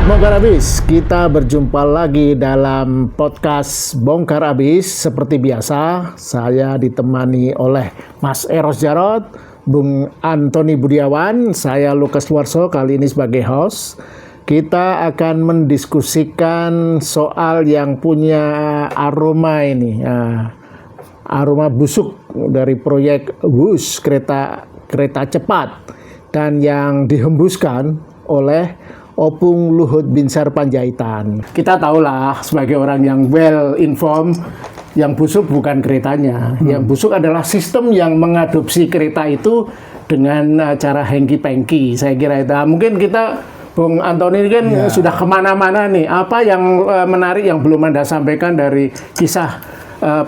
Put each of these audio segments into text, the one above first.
Bongkar Abis, kita berjumpa lagi dalam podcast Bongkar Abis. Seperti biasa, saya ditemani oleh Mas Eros Jarot, Bung Antoni Budiawan, saya Lukas Warso, kali ini sebagai host. Kita akan mendiskusikan soal yang punya aroma ini, aroma busuk dari proyek WUS, kereta cepat, dan yang dihembuskan oleh Opung Luhut Binsar Panjaitan. Kita tahulah sebagai orang yang well informed, yang busuk bukan keretanya. Yang busuk adalah sistem yang mengadopsi kereta itu dengan cara hengki-pengki. Saya kira itu. Mungkin kita, Bung Antoni kan sudah kemana-mana nih. Apa yang menarik yang belum Anda sampaikan dari kisah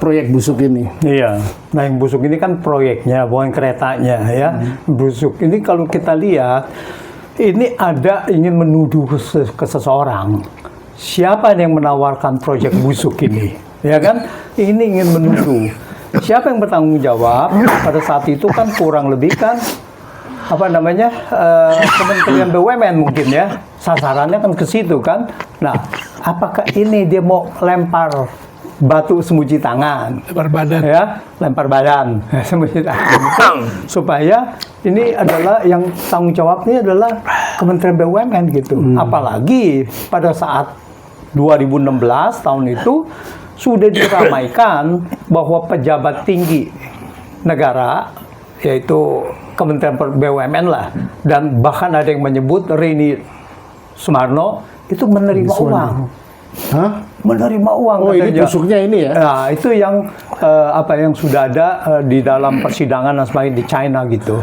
proyek busuk ini? Iya, nah yang busuk ini kan proyeknya, bukan keretanya ya. Busuk ini kalau kita lihat, ini ada ingin menuduh ke seseorang. Siapa yang menawarkan proyek busuk ini? Ya kan? Ini ingin menuduh. Siapa yang bertanggung jawab? Pada saat itu kan kurang lebih kan Kementerian BUMN mungkin ya. Sasarannya kan ke situ kan. Nah, apakah ini dia mau lempar batu semuji tangan, lempar badan semuji tangan, supaya ini adalah yang tanggung jawabnya adalah Kementerian BUMN gitu. Apalagi pada saat 2016 tahun itu sudah diramaikan bahwa pejabat tinggi negara, yaitu Kementerian BUMN lah, dan bahkan ada yang menyebut Rini Sumarno itu menerima uang. Menerima uang. Oh, ini busuknya ini ya? Nah, itu yang yang sudah ada di dalam persidangan dan sebagainya di China gitu.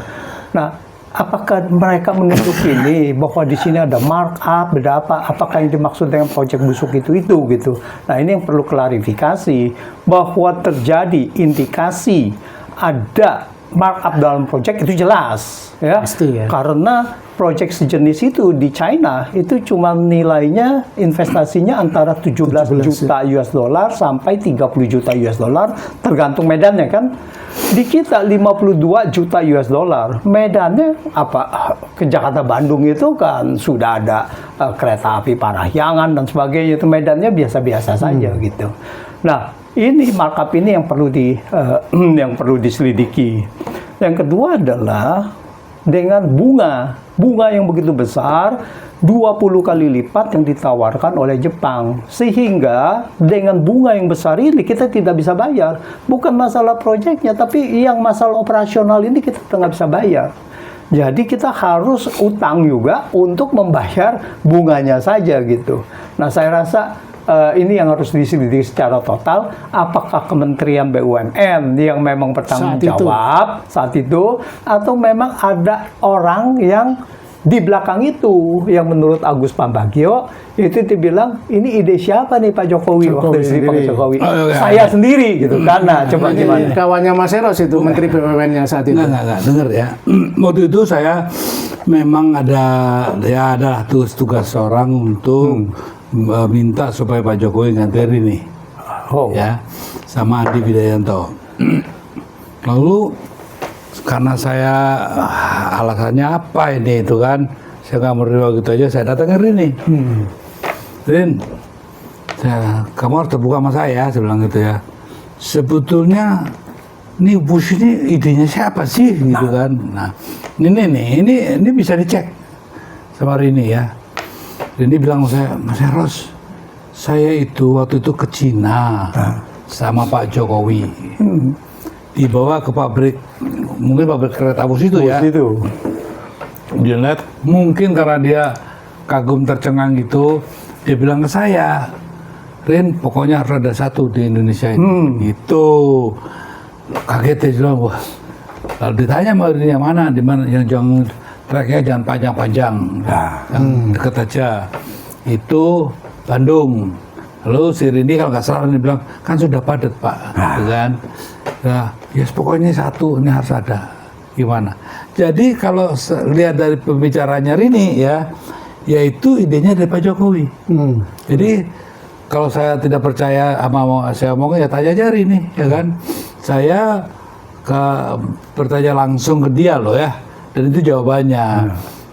Nah, apakah mereka menuduh ini bahwa di sini ada markup, ada apa? Apakah yang dimaksud dengan proyek busuk itu gitu? Nah, ini yang perlu klarifikasi bahwa terjadi indikasi ada markup dalam proyek itu jelas ya. Pasti ya. Karena proyek sejenis itu di China itu cuma nilainya investasinya antara 17 juta US dollar sampai 30 juta US dollar tergantung medannya kan. Di kita 52 juta US dollar. Medannya ke Jakarta Bandung itu kan sudah ada kereta api Parahyangan dan sebagainya, itu medannya biasa-biasa saja gitu. Nah, ini markup ini yang perlu diselidiki. Yang kedua adalah dengan bunga yang begitu besar, 20 kali lipat yang ditawarkan oleh Jepang. Sehingga dengan bunga yang besar ini kita tidak bisa bayar. Bukan masalah proyeknya, tapi yang masalah operasional ini kita nggak bisa bayar. Jadi kita harus utang juga untuk membayar bunganya saja gitu. Nah, saya rasa ini yang harus diselidiki secara total. Apakah Kementerian BUMN yang memang bertanggung jawab saat itu, atau memang ada orang yang di belakang itu yang menurut Agus Pambagio itu dibilang ini ide siapa nih Pak Jokowi waktu itu Pak Jokowi? Saya sendiri gitu kan. Nah, coba gimana? Kawannya Mas Eros itu Menteri BUMN-nya saat itu. Enggak, dengar ya. Waktu itu saya memang ada tugas orang untuk minta supaya Pak Jokowi nganteri nih, ya, sama Andi Widayanto. Lalu karena saya alasannya apa ini itu kan, saya nggak menerima gitu aja, saya datang ke Rini. Rin, kamu harus terbuka sama saya bilang gitu ya. Sebetulnya nih bus ini idenya siapa sih gitu kan? Nah, ini bisa dicek sama Rini ya. Rini bilang saya, Mas Eros, saya itu waktu itu ke Cina sama Pak Jokowi, dibawa ke mungkin pabrik kereta bus itu ya. Dia lihat mungkin karena dia kagum tercengang gitu, dia bilang ke saya, Rin, pokoknya harus ada satu di Indonesia ini. Itu kaget dia bilang, wah. Lalu ditanya sama Rini yang mana, di mana yang jangan treknya jangan panjang-panjang, yang dekat aja. Itu Bandung. Lalu si Rini kalau nggak salah dia bilang, kan sudah padat Pak, kan? Nah, pokoknya satu ini harus ada. Gimana? Jadi kalau lihat dari pembicaranya Rini ya, yaitu idenya dari Pak Jokowi. Jadi kalau saya tidak percaya sama saya omongnya, ya tanya aja Rini, ya kan? Saya bertanya langsung ke dia loh ya, dan itu jawabannya.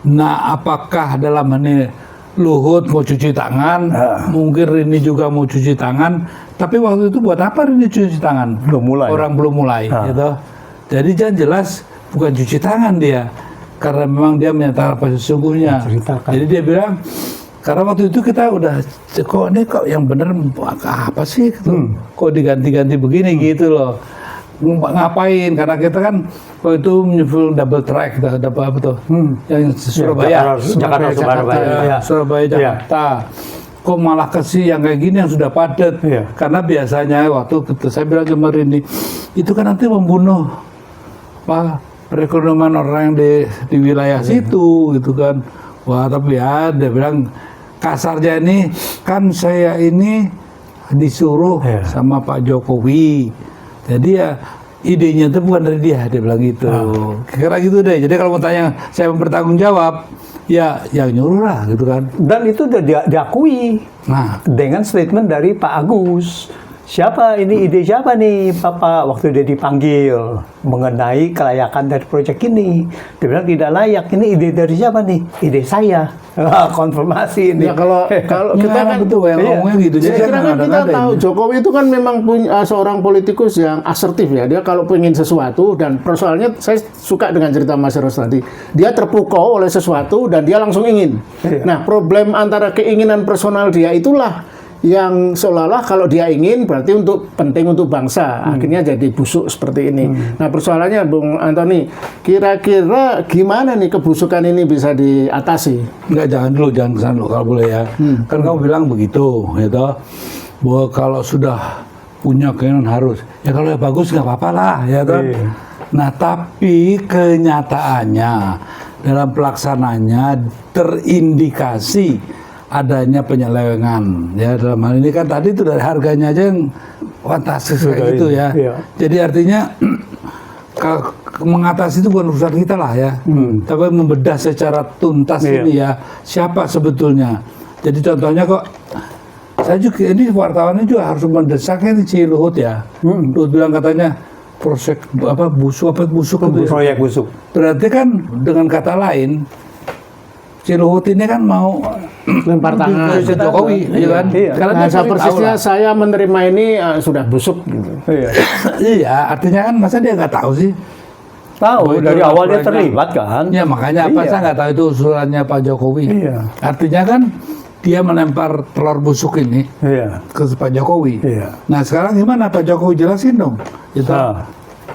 Nah, apakah dalam ini Luhut mau cuci tangan, mungkin Rini juga mau cuci tangan, tapi waktu itu buat apa Rini cuci tangan? Belum mulai. Orang belum mulai, gitu. Jadi jangan jelas bukan cuci tangan dia, karena memang dia menyatakan apa sesungguhnya. Menceritakan. Jadi dia bilang, karena waktu itu kita udah kok yang bener apa sih? Gitu. Kok diganti-ganti begini gitu loh. Ngapain? Karena kita kan waktu itu menyusul double track, double apa tuh? Yang Surabaya, Surabaya, Jakarta. Kok malah kasih yang kayak gini yang sudah padat? Karena biasanya waktu saya bilang kemarin itu kan nanti membunuh perekonomian orang yang di wilayah situ, gitu kan? Wah, tapi ya dia bilang kasarnya ini kan saya ini disuruh sama Pak Jokowi. Jadi ya idenya itu bukan dari dia bilang gitu. Kira gitu deh. Jadi kalau mau tanya saya bertanggung jawab, ya yang nyuruh lah gitu kan. Dan itu udah diakui dengan statement dari Pak Agus. Siapa ini, ide siapa nih Bapak waktu dia dipanggil mengenai kelayakan dari proyek ini? Dia bilang tidak layak. Ini ide dari siapa nih? Ide saya. Konfirmasi ini. Ya kalau kita kan betul yang ngomongnya gitu. Jadi kan kita tahu Jokowi itu kan memang punya seorang politikus yang asertif ya. Dia kalau pengen sesuatu, dan persoalannya saya suka dengan cerita Mas Eros tadi. Dia terpukau oleh sesuatu dan dia langsung ingin. Nah, problem antara keinginan personal dia itulah yang seolah-olah kalau dia ingin berarti penting untuk bangsa, akhirnya jadi busuk seperti ini. Nah, persoalannya Bung Antoni, kira-kira gimana nih kebusukan ini bisa diatasi? Enggak, jangan kesana dulu kalau boleh ya. Kan kamu bilang begitu, gitu. Bahwa kalau sudah punya keinginan harus, ya kalau bagus nggak apa-apa lah, ya kan. Nah, tapi kenyataannya dalam pelaksananya terindikasi adanya penyelewengan, ya dalam hal ini kan tadi itu dari harganya aja yang fantastis kayak gitu ya. Jadi artinya mengatasi itu bukan urusan kita lah ya, tapi membedah secara tuntas ini ya siapa sebetulnya. Jadi contohnya kok saya juga ini wartawannya juga harus mendesaknya di Ciluhut ya. Luhut bilang katanya proyek busuk proyek busuk. Berarti kan dengan kata lain Ciluhut ini kan mau lempar tangan ke Jokowi, ya kan? Karena persisnya saya menerima ini sudah busuk. Gitu. Iya, artinya kan masa dia nggak tahu sih? Tahu, dari awal dia terlibat kan? Ya makanya apa saya nggak tahu itu usulannya Pak Jokowi. Artinya kan dia melempar telur busuk ini ke Pak Jokowi. Nah sekarang gimana Pak Jokowi jelasin dong? Gitu.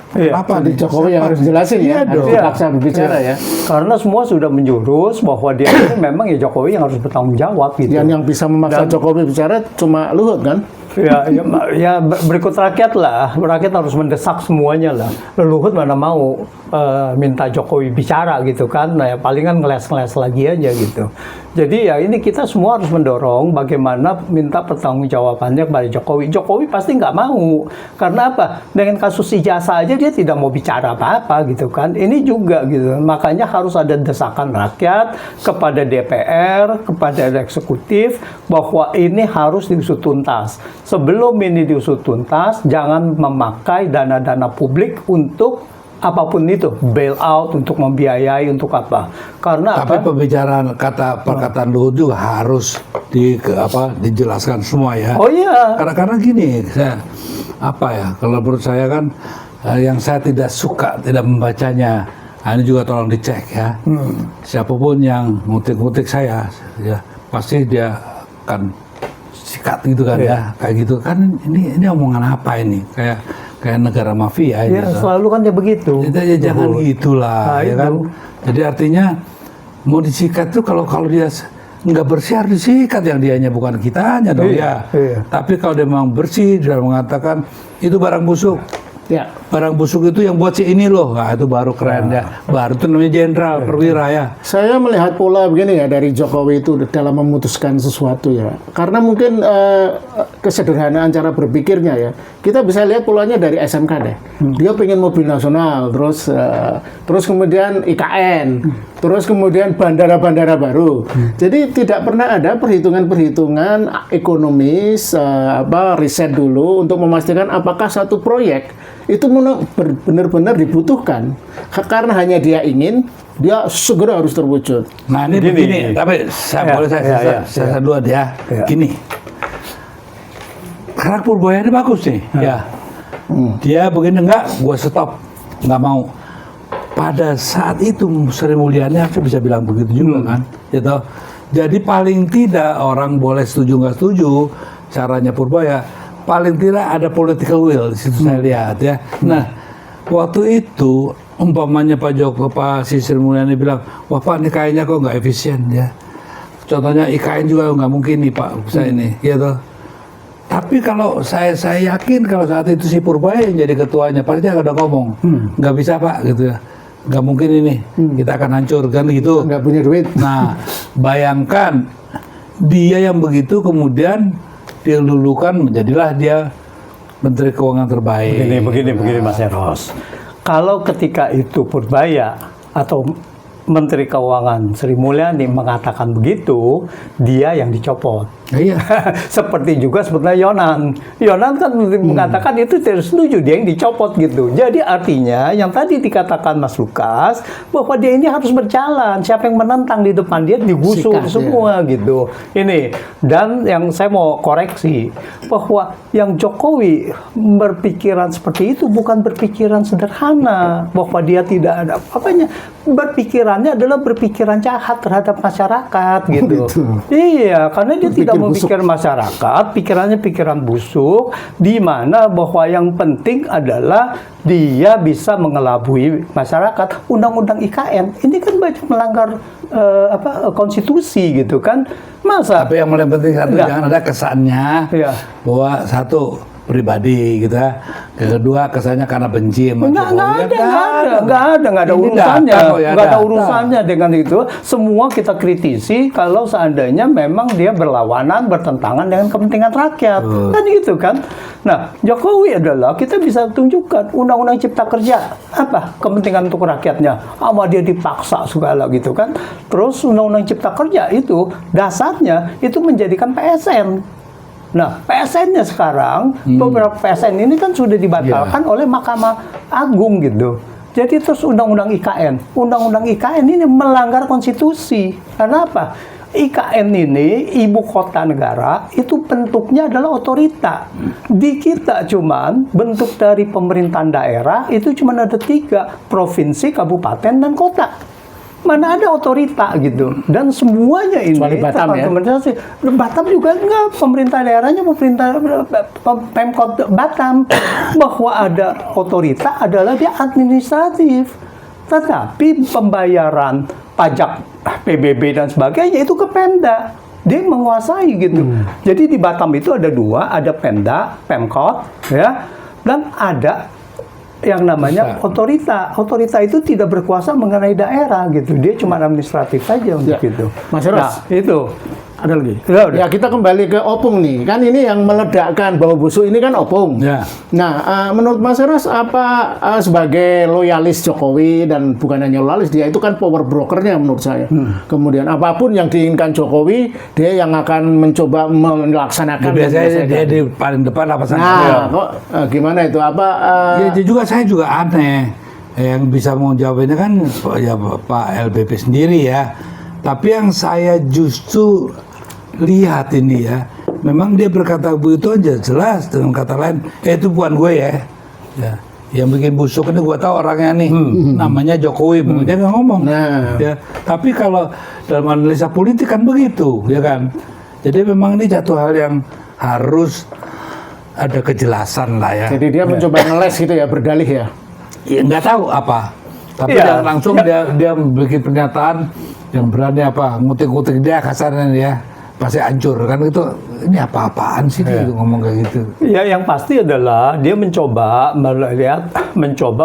Apa di Jokowi yang harus jelasin ya? Harus dipaksa berbicara ya. Karena semua sudah menjurus bahwa dia ini memang ya Jokowi yang harus bertanggung jawab gitu. Yang bisa memaksa Jokowi bicara cuma Luhut kan? Ya berikut rakyat lah. Rakyat harus mendesak semuanya lah. Luhut mana mau minta Jokowi bicara gitu kan. Nah ya palingan ngeles-ngeles lagi aja gitu. Jadi ya ini kita semua harus mendorong bagaimana minta pertanggungjawabannya kepada Jokowi. Jokowi pasti nggak mau. Karena apa? Dengan kasus ijazah aja dia tidak mau bicara apa-apa gitu kan. Ini juga gitu. Makanya harus ada desakan rakyat kepada DPR, kepada eksekutif bahwa ini harus diusut tuntas. Sebelum ini diusut tuntas, jangan memakai dana-dana publik untuk apapun itu, bailout untuk membiayai untuk apa? Karena tapi pembicaraan perkataan Luhut juga harus dijelaskan semua ya. Oh iya. Karena gini, kalau menurut saya kan yang saya tidak suka tidak membacanya. Ini juga tolong dicek ya. Siapapun yang ngutik-ngutik saya, ya pasti dia akan sikat gitu kan ya, kayak gitu kan. Ini omongan apa ini? Kayak negara mafia ya gitu. Selalu kan dia begitu. Ya, jangan gitulah, ya kan. Jadi artinya mau disikat tuh kalau dia nggak bersih harus disikat, yang dianya bukan kitanya dong ya. Tapi kalau dia memang bersih, dia mengatakan itu barang busuk. Ya, barang busuk itu yang buat si ini loh. Nah, itu baru keren ya. Baru itu namanya jenderal, perwira ya. Saya melihat pola begini ya dari Jokowi itu dalam memutuskan sesuatu ya. Karena mungkin kesederhanaan cara berpikirnya ya. Kita bisa lihat polanya dari SMK deh. Dia pengen mobil nasional, terus kemudian IKN, terus kemudian bandara-bandara baru. Jadi tidak pernah ada perhitungan-perhitungan ekonomis, riset dulu untuk memastikan apakah satu proyek itu benar-benar dibutuhkan. Karena hanya dia ingin, dia segera harus terwujud. Nah ini begini, tapi saya dulu ya. Gini, karakter Purbaya ini bagus nih. Ya, dia begini enggak, gue stop, nggak mau. Pada saat itu Sri Mulyani harusnya bisa bilang begitu juga kan, gitu. Jadi paling tidak orang boleh setuju nggak setuju caranya Purbaya, paling tidak ada political will di situ saya lihat ya. Nah waktu itu umpamanya Pak Sri Mulyani bilang, wah Pak ini kayaknya kok nggak efisien ya. Contohnya IKN juga nggak mungkin nih Pak saya ini, gitu. Tapi kalau saya yakin kalau saat itu si Purbaya yang jadi ketuanya, pasti dia ada ngomong, nggak bisa Pak gitu ya. Nggak mungkin ini, kita akan hancur kan gitu. Nggak punya duit. Nah, bayangkan dia yang begitu kemudian dilulukan menjadilah dia Menteri Keuangan terbaik. Begini Mas Eros. Kalau ketika itu Purbaya atau Menteri Keuangan Sri Mulyani mengatakan begitu, dia yang dicopot. Iya. Seperti juga sebetulnya Yonan. Yonan kan mengatakan itu tidak setuju, dia yang dicopot gitu. Jadi artinya yang tadi dikatakan Mas Lukas bahwa dia ini harus berjalan. Siapa yang menentang di depan dia digusur semua gitu. Ini, dan yang saya mau koreksi bahwa yang Jokowi berpikiran seperti itu bukan berpikiran sederhana, bahwa dia tidak ada apanya. Berpikirannya adalah berpikiran jahat terhadap masyarakat gitu. Iya, karena dia tidak memikir masyarakat, pikirannya pikiran busuk, di mana bahwa yang penting adalah dia bisa mengelabui masyarakat. Undang-undang IKN ini kan banyak melanggar konstitusi gitu kan. Masa? Tapi yang paling penting satu, jangan ada kesannya bahwa satu pribadi gitu ya. Yang kedua kesannya karena benci sama Jokowi. Nggak ada urusannya. Nggak ada urusannya dengan itu. Semua kita kritisi kalau seandainya memang dia berlawanan, bertentangan dengan kepentingan rakyat. Kan gitu kan. Nah, Jokowi adalah kita bisa tunjukkan Undang-Undang Cipta Kerja apa kepentingan untuk rakyatnya. Sama dia dipaksa segala gitu kan. Terus Undang-Undang Cipta Kerja itu dasarnya itu menjadikan PSN. Nah, PSN-nya sekarang, beberapa PSN ini kan sudah dibatalkan oleh Mahkamah Agung gitu. Jadi terus Undang-Undang IKN. Undang-Undang IKN ini melanggar konstitusi. Karena apa? IKN ini, ibu kota negara, itu bentuknya adalah otorita. Di kita cuman, bentuk dari pemerintahan daerah, itu cuma ada 3, provinsi, kabupaten, dan kota. Mana ada otorita gitu, dan semuanya ini Batam ya? Batam juga enggak, pemerintah daerahnya pemerintah Pemkot Batam. Bahwa ada otorita adalah dia administratif, tetapi pembayaran pajak PBB dan sebagainya itu ke Pemda, dia menguasai gitu. Jadi di Batam itu ada 2, ada Pemda, Pemkot ya, dan ada yang namanya otorita. Otorita itu tidak berkuasa mengenai daerah gitu. Dia cuma administratif saja untuk itu. Mas Eros, nah, itu ada lagi. Ya, kita kembali ke opung nih. Kan ini yang meledakkan bau busuk ini kan opung. Ya. Nah, menurut Mas Eros apa sebagai loyalis Jokowi, dan bukan hanya loyalis, dia itu kan power brokernya menurut saya. Kemudian apapun yang diinginkan Jokowi, dia yang akan mencoba melaksanakan. Biasanya dia di paling depan apa saja. Nah, kok gimana itu? Apa? Ya, juga saya juga aneh. Yang bisa menjawab ini kan ya Pak LBP sendiri ya. Tapi yang saya justru lihat ini ya, memang dia berkata begitu aja jelas, dengan kata lain, itu bukan gue ya. Yang bikin busuk ini gue tahu orangnya nih, namanya Jokowi, dia nggak ngomong. Ya, tapi kalau dalam analisa politik kan begitu, ya kan. Jadi memang ini satu hal yang harus ada kejelasan lah ya. Jadi dia mencoba ngeles gitu ya, berdalih ya. Ya nggak tahu apa, tapi jangan langsung dia bikin pernyataan yang berani apa ngutik-ngutik dia kasarnya ya, pasti hancur kan itu. Ini apa-apaan sih dia ngomong kayak gitu. Ya, yang pasti adalah dia mencoba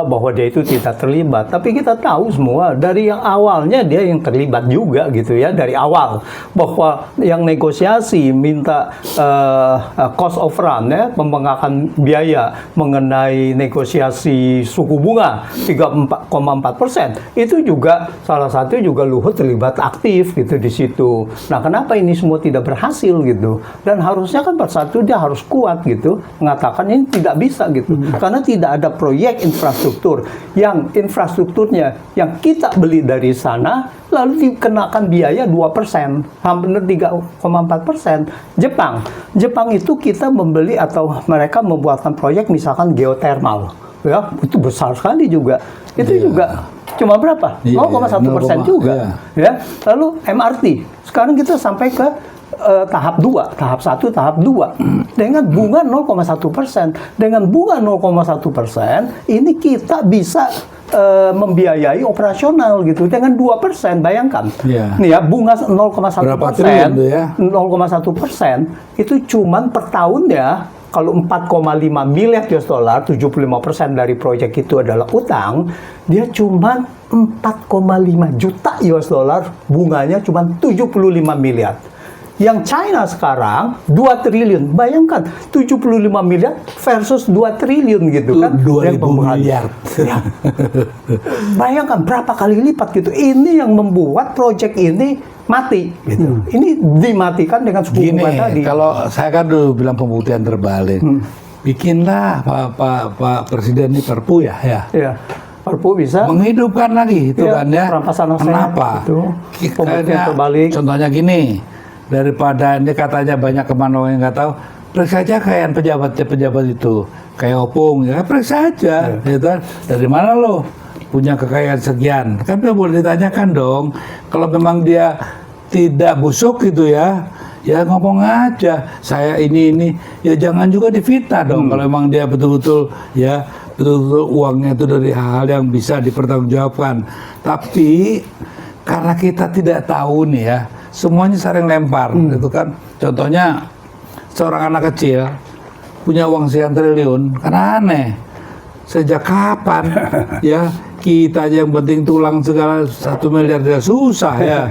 bahwa dia itu tidak terlibat. Tapi kita tahu semua dari yang awalnya dia yang terlibat juga gitu ya, dari awal bahwa yang negosiasi minta cost of run ya, pembengkakan biaya mengenai negosiasi suku bunga 3,4%, itu juga salah satu juga Luhut terlibat aktif gitu di situ. Nah, kenapa ini semua tidak berhasil gitu. Dan harusnya kan pada saat itu dia harus kuat gitu, mengatakan ini tidak bisa gitu. Karena tidak ada proyek infrastruktur yang infrastrukturnya yang kita beli dari sana lalu dikenakan biaya 2%, hampir 3,4%. Jepang itu kita membeli atau mereka membuatkan proyek misalkan geothermal. Ya, itu besar sekali juga. Itu juga cuma berapa? 0,1% juga. Ya. Lalu MRT. Sekarang kita sampai ke tahap 2, tahap 1, tahap 2. Dengan bunga 0,1%. Dengan bunga 0,1%, ini kita bisa membiayai operasional gitu. Dengan 2%, bayangkan. Nih ya, bunga 0,1%. 0,1% itu cuman per tahun ya. Kalau 4,5 miliar US dollar, 75% dari proyek itu adalah utang, dia cuma 4,5 juta US dollar, bunganya cuma 75 miliar. Yang China sekarang 2 triliun. Bayangkan 75 miliar versus 2 triliun gitu kan. 2.000 miliar. Ya. Bayangkan berapa kali lipat gitu. Ini yang membuat proyek ini mati gitu. Ini dimatikan dengan suku bunga tadi. Kalau saya kan dulu bilang pembuktian terbalik. Bikinlah Pak Presiden ini Perpu ya. Iya. Perpu bisa menghidupkan lagi itu kan ya. Perampasan aset. Kenapa? Pembuktian terbalik. Contohnya gini, daripada ini katanya banyak kemana yang nggak tahu, periksa aja kayak pejabat itu, kayak Opung ya, periksa aja, gitu kan. Dari mana lo punya kekayaan sekian? Kan boleh ditanyakan dong. Kalau memang dia tidak busuk gitu ya ngomong aja. Saya ini ya jangan juga difitnah dong. Kalau memang dia betul-betul uangnya itu dari hal-hal yang bisa dipertanggungjawabkan. Tapi karena kita tidak tahu nih ya, semuanya saling lempar gitu kan. Contohnya seorang anak kecil punya uang sekian triliun, kan aneh. Sejak kapan ya kita aja yang penting tulang segala 1 miliar dia susah ya.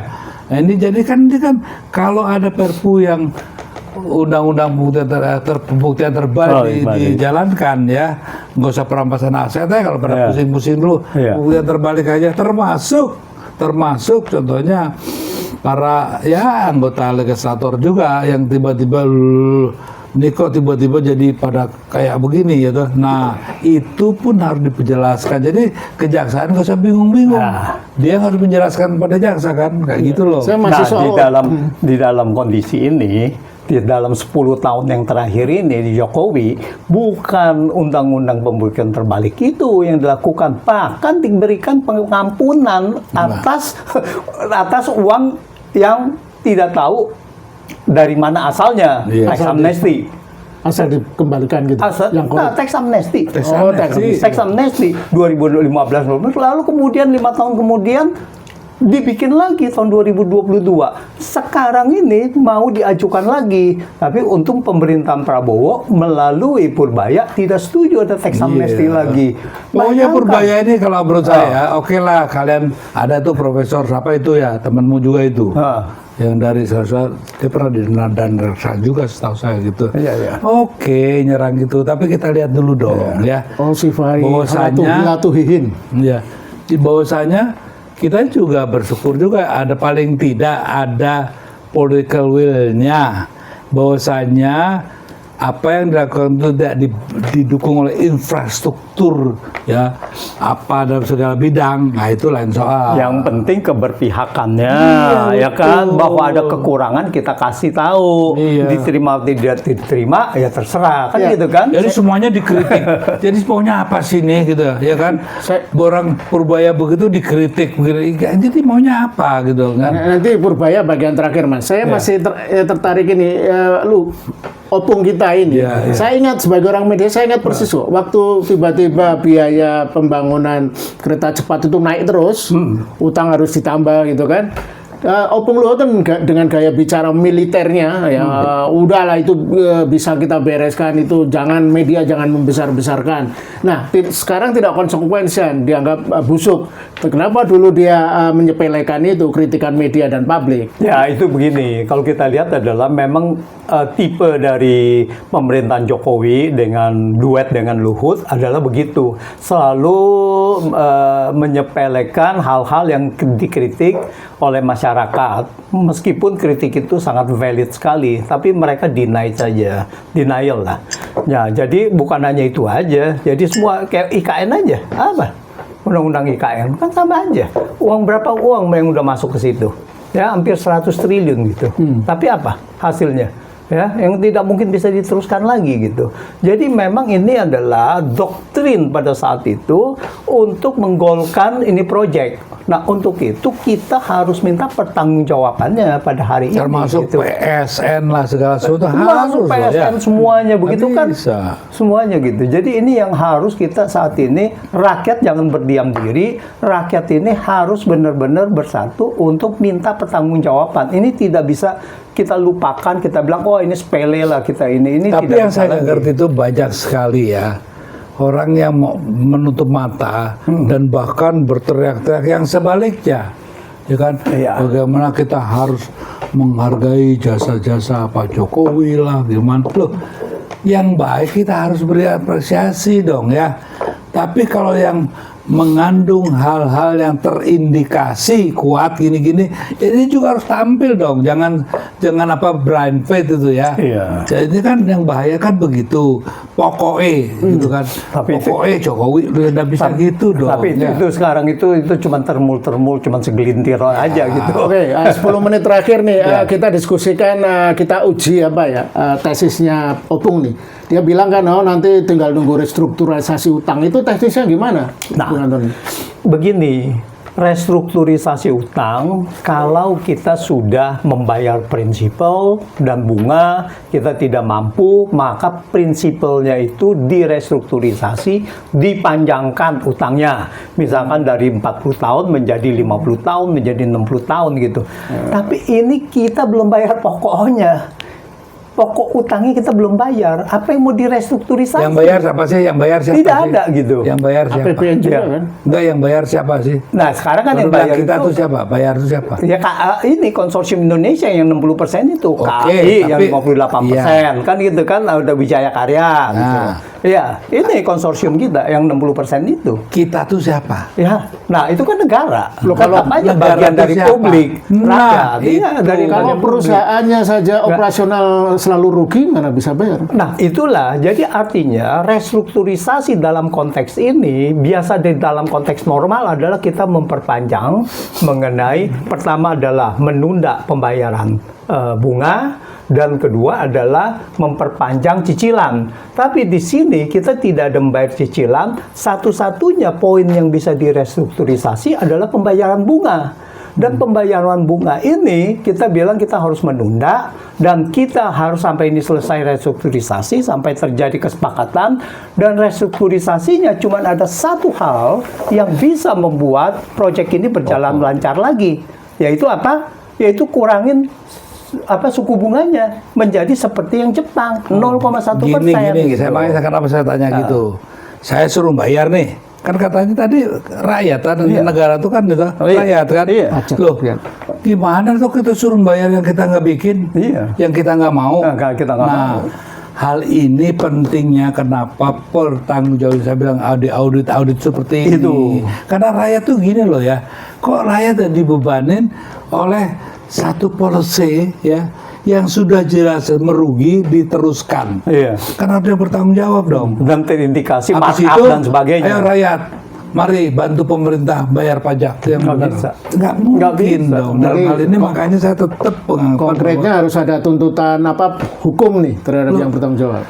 Nah, ini jadi kan kalau ada Perpu yang undang-undang pembuktian terbalik dijalankan ya, nggak usah perampasan aset ya, kalau pada pusing-pusing dulu pembuktian terbalik aja, termasuk contohnya para anggota legislator juga yang tiba-tiba jadi pada kayak begini gitu. Nah, itu pun harus dijelaskan. Jadi kejaksaan nggak usah bingung-bingung. Dia harus menjelaskan pada jaksa kan, kayak gitu loh. Di dalam kondisi ini, di dalam 10 tahun yang terakhir ini di Jokowi, bukan undang-undang pembuktian terbalik itu yang dilakukan, bahkan diberikan pengampunan atas uang yang tidak tahu dari mana asalnya. Tax amnesty. Asal dikembalikan gitu. Tax amnesty. Tax amnesty 2015. Lalu kemudian 5 tahun kemudian dibikin lagi tahun 2022. Sekarang ini mau diajukan lagi. Tapi untung pemerintahan Prabowo melalui Purbaya tidak setuju ada tax amnesty lagi. Maunya Purbaya ini kalau menurut saya, oke lah kalian ada tuh profesor siapa itu ya, temanmu juga itu. Yang dari dia pernah di Danraksa juga setahu saya gitu. Oke, nyerang gitu. Tapi kita lihat dulu dong ya. Bahwasanya kita juga bersyukur juga ada paling tidak ada political will-nya, bahwasanya apa yang dilakukan itu tidak didukung oleh infrastruktur ya, apa dalam segala bidang. Nah, itu lain soal. Yang penting keberpihakannya, ya kan, bahwa ada kekurangan kita kasih tahu, diterima atau tidak diterima ya terserah kan gitu kan. Jadi semuanya dikritik. Jadi maunya apa sih nih gitu ya kan? Orang Purbaya begitu dikritik, jadi maunya apa gitu kan? Nanti Purbaya bagian terakhir Mas. Saya masih tertarik ini Opung kita ini. Saya ingat sebagai orang media, saya ingat persis kok. Waktu tiba-tiba biaya pembangunan kereta cepat itu naik terus, utang harus ditambah gitu kan. Opung Luhut dengan gaya bicara militernya ya udahlah itu bisa kita bereskan, itu media jangan membesar-besarkan. Nah, sekarang tidak konsekuensian, dianggap busuk. Kenapa dulu dia menyepelekan itu, kritikan media dan publik? Ya, itu begini. Kalau kita lihat adalah memang tipe dari pemerintahan Jokowi dengan duet dengan Luhut adalah begitu. Selalu menyepelekan hal-hal yang dikritik oleh masyarakat, meskipun kritik itu sangat valid sekali, tapi mereka denial lah. Ya, jadi bukan hanya itu aja, jadi semua kayak IKN aja, apa? Undang-undang IKN kan sama aja. Berapa uang yang udah masuk ke situ? Ya, hampir 100 triliun gitu. Tapi apa hasilnya? Ya, yang tidak mungkin bisa diteruskan lagi gitu. Jadi memang ini adalah doktrin pada saat itu untuk menggolkan ini proyek. Nah, untuk itu kita harus minta pertanggungjawabannya pada hari termasuk ini. Termasuk gitu. PSN lah segala sesuatu harus PSN ya. semuanya begitu kan? Bisa. Semuanya gitu. Jadi ini yang harus kita saat ini, rakyat jangan berdiam diri, rakyat ini harus benar-benar bersatu untuk minta pertanggungjawaban. Ini tidak bisa kita lupakan, kita bilang oh ini sepele lah kita ini tapi tidak yang saya ngerti itu banyak sekali ya orang yang mau menutup mata dan bahkan berteriak-teriak yang sebaliknya, ya kan? Iya. Bagaimana kita harus menghargai jasa-jasa Pak Jokowi lah, gimana? Loh, yang baik kita harus beri apresiasi dong ya. Tapi kalau yang mengandung hal-hal yang terindikasi kuat gini-gini, ini juga harus tampil dong. Jangan apa blind faith itu ya. Iya. Jadi kan yang bahaya kan begitu. Pokoknya gitu kan. Tapi pokoknya Jokowi udah bisa gitu dong. Tapi itu sekarang itu cuma termul cuma segelintir aja gitu. Oke, 10 menit terakhir nih kita diskusikan, kita uji apa ya tesisnya Opung nih. Dia bilang kan nanti tinggal nunggu restrukturisasi utang, itu tesisnya gimana? Nah, begini, restrukturisasi utang kalau kita sudah membayar prinsipal dan bunga, kita tidak mampu, maka prinsipalnya itu direstrukturisasi, dipanjangkan utangnya. Misalkan dari 40 tahun menjadi 50 tahun, menjadi 60 tahun gitu. Tapi ini kita belum bayar pokoknya. Pokok utangnya kita belum bayar. Apa yang mau direstrukturisasi? Yang bayar siapa sih? Yang bayar siapa Tidak sih? ada gitu. Yang bayar siapa? APBN juga kan? Enggak, yang bayar siapa sih? Nah, sekarang kan yang Baru bayar kita itu tuh siapa? Bayar tuh siapa? ya ini konsorsium Indonesia yang 60% itu, Oke, KAI yang tapi- 58%, kan gitu kan, ada Wijaya Karya gitu. Nah. Iya, ini konsorsium kita yang 60% itu. Kita tuh siapa? Ya, nah itu kan negara. Loh, kalau Tetap aja negara bagian itu dari siapa? publik, Nah, rakyat. Iya, itu. dari Kalau bagian publik. perusahaannya saja operasional selalu rugi, mana bisa bayar? Nah, itulah. Jadi artinya restrukturisasi dalam konteks ini, biasa di dalam konteks normal adalah kita memperpanjang mengenai, pertama adalah menunda pembayaran bunga, dan kedua adalah memperpanjang cicilan. Tapi di sini kita tidak ada membayar cicilan, satu-satunya poin yang bisa direstrukturisasi adalah pembayaran bunga. Dan pembayaran bunga ini kita bilang kita harus menunda dan kita harus sampai ini selesai restrukturisasi, sampai terjadi kesepakatan, dan restrukturisasinya cuma ada satu hal yang bisa membuat proyek ini berjalan lancar lagi, yaitu apa? Yaitu kurangin suku bunganya menjadi seperti yang Jepang 0,1%. Gini, makanya kenapa saya tanya gitu. Saya suruh bayar nih. Kan katanya tadi rakyat kan, negara itu kan gitu, rakyat kan. Iya. Loh, gimana tuh kita suruh bayar yang kita nggak bikin, yang kita nggak mau. Kita nggak mau. Hal ini pentingnya kenapa pertanggungjawaban, saya bilang audit seperti ini. Karena rakyat tuh gini loh ya, kok rakyat dibebanin oleh satu policy ya yang sudah jelas merugi diteruskan. Iya. Karena dia bertanggung jawab dong. Dan terindikasi Habis markup itu, dan sebagainya. ayo rakyat, mari bantu pemerintah bayar pajak. Yang Nggak benar. bisa. Nggak mungkin bisa. dong. Dalam hal ini makanya saya tetap pengakuan Konkretnya harus ada tuntutan hukum nih terhadap yang bertanggung jawab.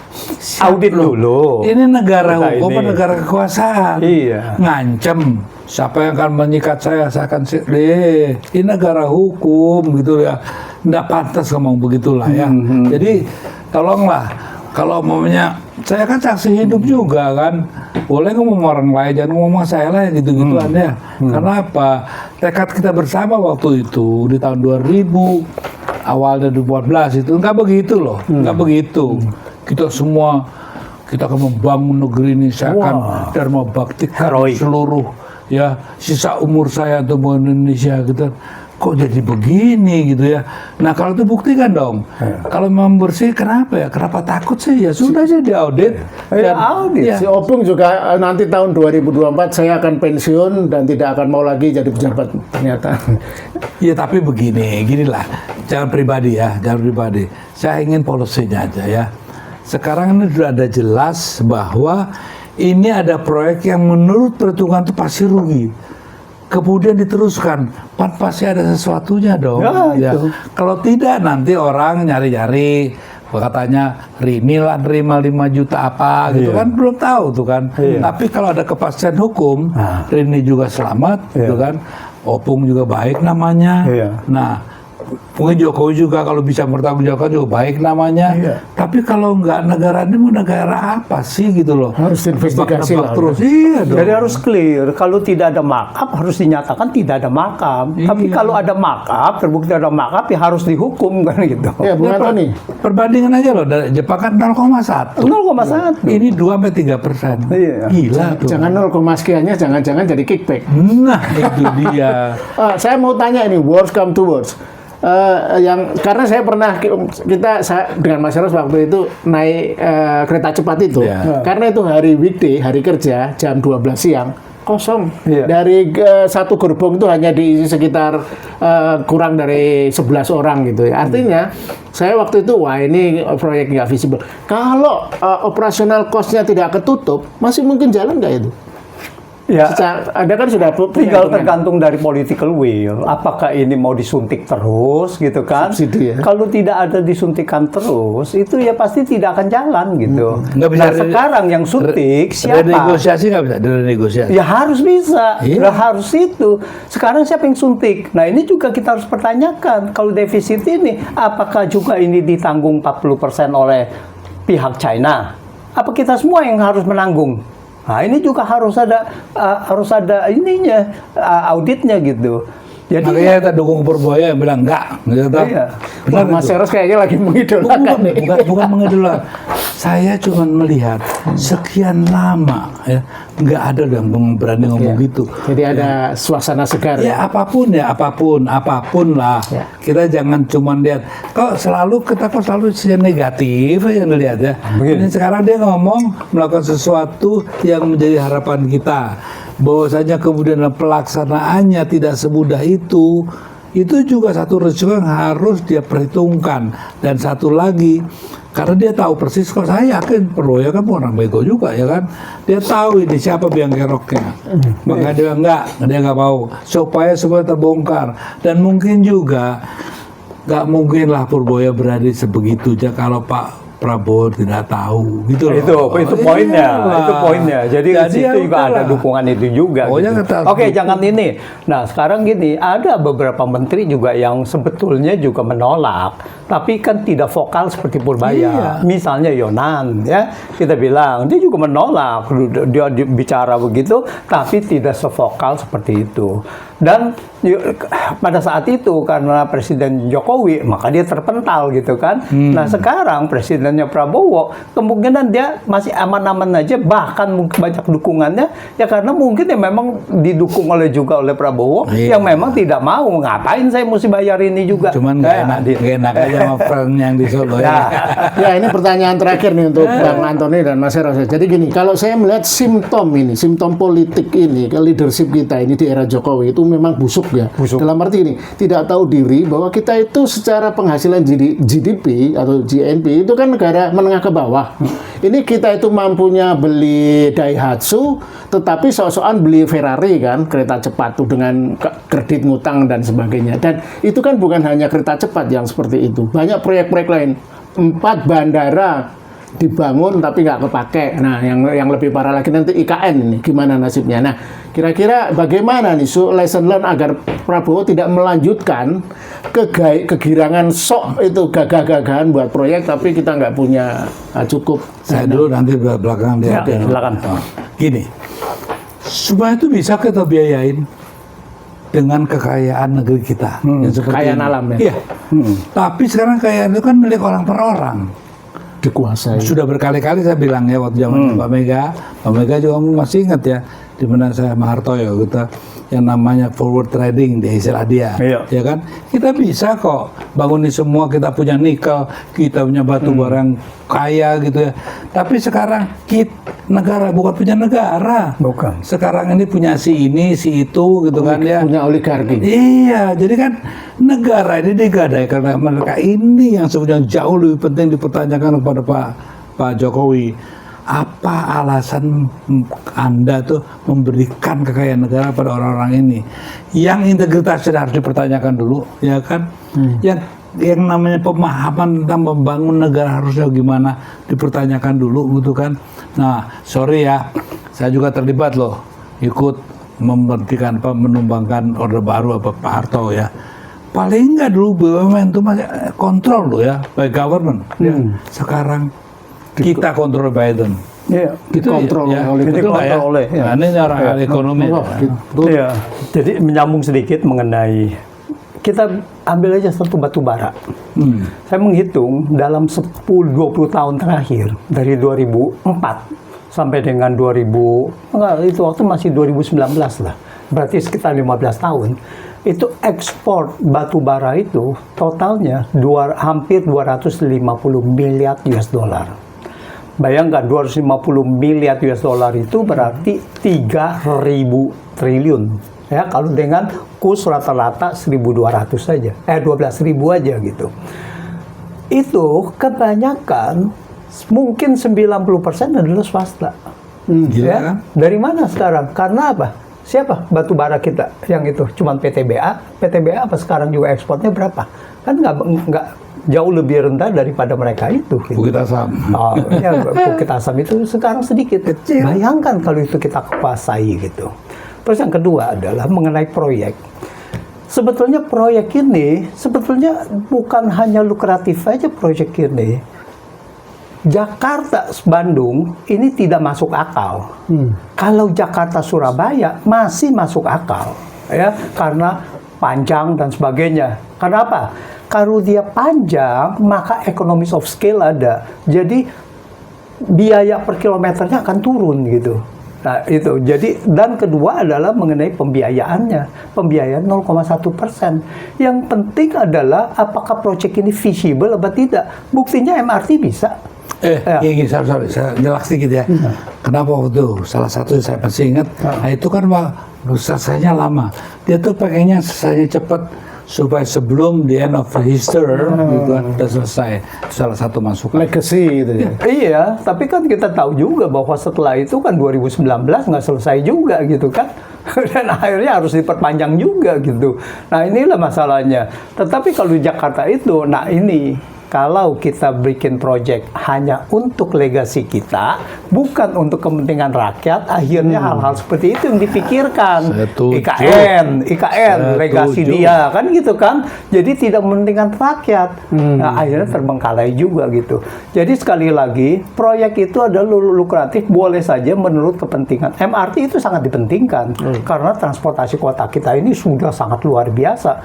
Audit dulu. ini negara Kita hukum, ini. negara kekuasaan. Iya. Ngancem. Siapa yang akan menyikat saya akan ini negara hukum gitu ya. Nggak pantas ngomong begitulah ya. Jadi tolonglah, kalau umumnya saya kan saksi hidup juga kan, boleh ngomong orang lain, jangan ngomong saya lah gitu-gituan ya. Karena apa? Tekad kita bersama waktu itu di tahun 2000 awal 2014 itu nggak begitu loh, nggak begitu. Kita semua kita akan membangun negeri ini, saya akan dharma baktikan seluruh ya sisa umur saya untuk membangun Indonesia gitu. kok jadi begini gitu ya. Nah kalau itu buktikan dong. Kalau memang bersih kenapa ya? Kenapa takut sih? Ya sudah aja diaudit. Audit. Si Opung juga nanti tahun 2024 saya akan pensiun dan tidak akan mau lagi jadi pejabat ternyata. Ya tapi ginilah. Jangan pribadi ya, jangan pribadi. Saya ingin polisinya aja ya. Sekarang ini sudah ada jelas bahwa ini ada proyek yang menurut perhitungan itu pasti rugi. Kemudian diteruskan, pasti ada sesuatunya dong. Ya. Kalau tidak nanti orang nyari-nyari, katanya Rini lah nerima 5 juta apa gitu kan, belum tahu tuh kan. Tapi kalau ada kepastian hukum, Rini juga selamat gitu kan. Opung juga baik namanya. Nah, mungkin Jokowi juga kalau bisa bertanggung jawab juga baik namanya. Tapi kalau nggak negara ini mau negara apa sih gitu loh. Harus investigasi lah. Terus iya dong. Jadi harus clear. Kalau tidak ada markup harus dinyatakan tidak ada makam. Tapi kalau ada markup, terbukti ada markup ya harus dihukum kan gitu. Ya, Bung Antoni. Perbandingan aja loh, dari Jepang kan 0,1. 0,1. Ini 2-3%. Gila tuh. Jangan 0, sekiannya jangan-jangan jadi kickback. Nah, itu dia. Saya mau tanya ini, worst come to worst. Yang karena saya pernah dengan Mas Eros waktu itu naik kereta cepat itu, karena itu hari weekday, hari kerja jam 12 siang kosong. Dari satu gerbong itu hanya diisi sekitar kurang dari 11 orang gitu ya. Artinya saya waktu itu wah ini proyek nggak visible. Kalau operasional cost-nya tidak ketutup, masih mungkin jalan nggak itu? Ya, Anda kan sudah tinggal tergantung dari political will. Apakah ini mau disuntik terus, gitu kan? Subsidi, ya? Kalau tidak ada disuntikan terus, itu ya pasti tidak akan jalan, gitu. Nggak bisa sekarang yang suntik siapa? Renegosiasi nggak bisa, renegosiasi. Ya harus bisa, harus itu. Sekarang siapa yang suntik? Nah ini juga kita harus pertanyakan. Kalau defisit ini, apakah juga ini ditanggung 40% oleh pihak China? Apa kita semua yang harus menanggung? Nah ini juga harus ada ininya, auditnya gitu. Jadi makanya kita dukung Purboya yang bilang enggak. Gitu. Benar, Mas Eros kayaknya lagi mengidolakan nih. Bukan mengidolakan. Saya cuma melihat sekian lama ya nggak ada yang berani ngomong gitu. Jadi ada suasana segar. Ya apapun lah. Kita jangan cuma lihat. Kok selalu negatif yang dilihat ya. Ini sekarang dia ngomong melakukan sesuatu yang menjadi harapan kita. Bahwasanya kemudian pelaksanaannya tidak semudah itu juga satu risiko yang harus dia perhitungkan. Dan satu lagi, karena dia tahu persis, kok saya yakin Purboya kan orang bego juga ya kan, dia tahu ini siapa biang keroknya, maka dia nggak mau supaya semua terbongkar. Dan mungkin juga nggak mungkin lah Purboya berada sebegitunya kalau Pak Prabowo tidak tahu gitu loh. Itu poinnya. Jadi di situ juga ada dukungan itu juga. Oke, jangan ini. Nah, sekarang gini, ada beberapa menteri juga yang sebetulnya juga menolak, tapi kan tidak vokal seperti Purbaya. Misalnya Yonan, ya. Kita bilang dia juga menolak, dia bicara begitu, tapi tidak sevokal seperti itu. Dan pada saat itu karena Presiden Jokowi, maka dia terpental gitu kan. Nah, sekarang Presidennya Prabowo, kemungkinan dia masih aman-aman aja, bahkan banyak dukungannya ya karena mungkin ya memang didukung juga oleh Prabowo yang memang tidak mau, ngapain saya mesti bayar ini juga. Cuman nggak enak aja sama friend yang di Solo ya ini pertanyaan terakhir nih untuk Bang Antoni dan Mas Eros. Jadi gini, kalau saya melihat simptom politik ini ke leadership kita ini di era Jokowi itu memang busuk ya. Dalam arti ini tidak tahu diri bahwa kita itu secara penghasilan GDP atau GNP itu kan negara menengah ke bawah. Ini kita itu mampunya beli Daihatsu, tetapi sok-sokan beli Ferrari kan, kereta cepat tuh dengan kredit ngutang dan sebagainya. Dan itu kan bukan hanya kereta cepat yang seperti itu. Banyak proyek-proyek lain. 4 bandara dibangun tapi nggak kepake. Nah, yang lebih parah lagi nanti IKN ini gimana nasibnya. Nah, kira-kira bagaimana nih lesson learn agar Prabowo tidak melanjutkan kegirangan sok itu gagah-gagahan buat proyek tapi kita nggak punya cukup. Saya dulu nanti belakangan dia. Silakan. Gini, supaya itu bisa kita biayain dengan kekayaan negeri kita. Kekayaan alam ya. Iya. Tapi sekarang kekayaan itu kan milik orang per orang. Dikuasai. Sudah berkali-kali saya bilang ya waktu zaman Pak Mega juga masih ingat ya, di mana saya sama Hartoyo kita yang namanya forward trading di istilah dia, ya kan? Kita bisa kok bangunin semua, kita punya nikel, kita punya batu barang kaya gitu ya. Tapi sekarang negara bukan punya negara, bukan. Sekarang ini punya si ini, si itu gitu kan ya. Punya oligarki. Iya, jadi kan negara ini digadai karena mereka ini yang sebenarnya jauh lebih penting dipertanyakan kepada Pak Jokowi. Apa alasan Anda tuh memberikan kekayaan negara pada orang-orang ini yang integritasnya harus dipertanyakan dulu, ya kan? Yang namanya pemahaman tentang membangun negara harusnya gimana dipertanyakan dulu gitu kan. Nah, sorry ya, saya juga terlibat loh ikut memberhentikan menumbangkan Orde Baru Pak Harto ya. Paling enggak dulu BUMN itu masih kontrol loh ya by government. Ya. Sekarang kita kontrol Biden. Iya, dikontrol ya, oleh oleh. Nah, ini orang ekonomi. Iya. Jadi menyambung sedikit mengenai, kita ambil aja satu batu bara. Saya menghitung dalam 10-20 tahun terakhir dari 2004 sampai dengan itu waktu masih 2019 lah. Berarti sekitar 15 tahun. Itu ekspor batu bara itu totalnya hampir 250 miliar US dollar. Bayangkan 250 miliar US dollar itu berarti 3.000 triliun. Ya, kalau dengan kurs rata-rata 1.200 saja. 12.000 aja gitu. Itu kebanyakan mungkin 90% adalah swasta. Ya, dari mana sekarang? Karena apa? Siapa batu bara kita yang itu? Cuman PTBA. PTBA apa sekarang juga ekspornya berapa? Kan nggak jauh lebih rendah daripada mereka itu. Gitu. Bukit Asam. Oh, ya, Bukit Asam itu sekarang sedikit kecil. Bayangkan kalau itu kita kuasai gitu. Terus yang kedua adalah mengenai proyek. Sebetulnya proyek ini bukan hanya lukratif aja proyek ini. Jakarta Bandung ini tidak masuk akal. Kalau Jakarta Surabaya masih masuk akal, ya, karena panjang dan sebagainya. Kenapa? Kalau dia panjang, maka economies of scale ada. Jadi biaya per kilometernya akan turun gitu. Nah itu. Jadi dan kedua adalah mengenai pembiayaannya. Pembiayaan 0,1%. Yang penting adalah apakah proyek ini feasible atau tidak. Buktinya MRT bisa. Ini sorry, saya jelas sedikit ya. Kenapa waktu salah satu saya masih ingat, nah itu kan selesainya lama. Dia tuh pengennya selesainya cepat supaya sebelum the end of history gitu kan udah selesai. Salah satu masukan. Legacy gitu ya. Iya, tapi kan kita tahu juga bahwa setelah itu kan 2019 nggak selesai juga gitu kan. Dan akhirnya harus diperpanjang juga gitu. Nah inilah masalahnya. Tetapi kalau di Jakarta itu, nah ini kalau kita bikin proyek hanya untuk legasi kita, bukan untuk kepentingan rakyat, akhirnya hal-hal seperti itu yang dipikirkan. IKN, legasi dia, kan gitu kan. Jadi tidak mementingkan rakyat. Nah, akhirnya terbengkalai juga gitu. Jadi sekali lagi, proyek itu adalah lukratif, boleh saja menurut kepentingan. MRT itu sangat dipentingkan, karena transportasi kota kita ini sudah sangat luar biasa,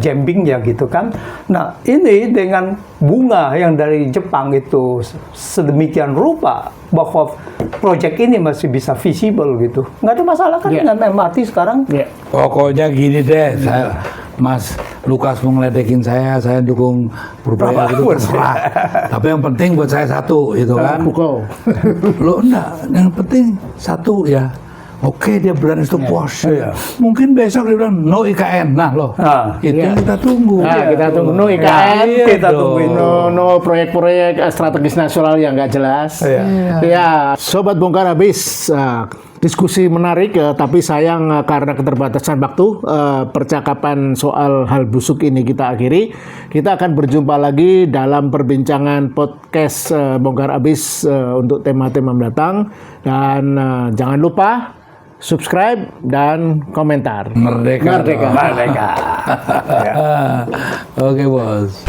jambingnya gitu kan. Nah, ini dengan bunga yang dari Jepang itu sedemikian rupa bahwa proyek ini masih bisa visible gitu. Nggak ada masalah kan dengan MRT sekarang. Pokoknya gini deh, Mas Lukas mau ngeledekin saya dukung Purbalingga gitu terserah. Tapi yang penting buat saya satu, itu kan. Lo enggak, yang penting satu ya. Oke, dia berani untuk push. Mungkin besok dia bilang no IKN. Nah, loh. Itu yang kita tunggu. Nah, kita tunggu no IKN, kita tunggu no proyek-proyek strategis nasional yang nggak jelas. Ya, sobat bongkar habis. Diskusi menarik, tapi sayang karena keterbatasan waktu, percakapan soal hal busuk ini kita akhiri. Kita akan berjumpa lagi dalam perbincangan podcast Bongkar Abis untuk tema-tema mendatang. Dan jangan lupa subscribe dan komentar. Merdeka. Merdeka. Oke, bos.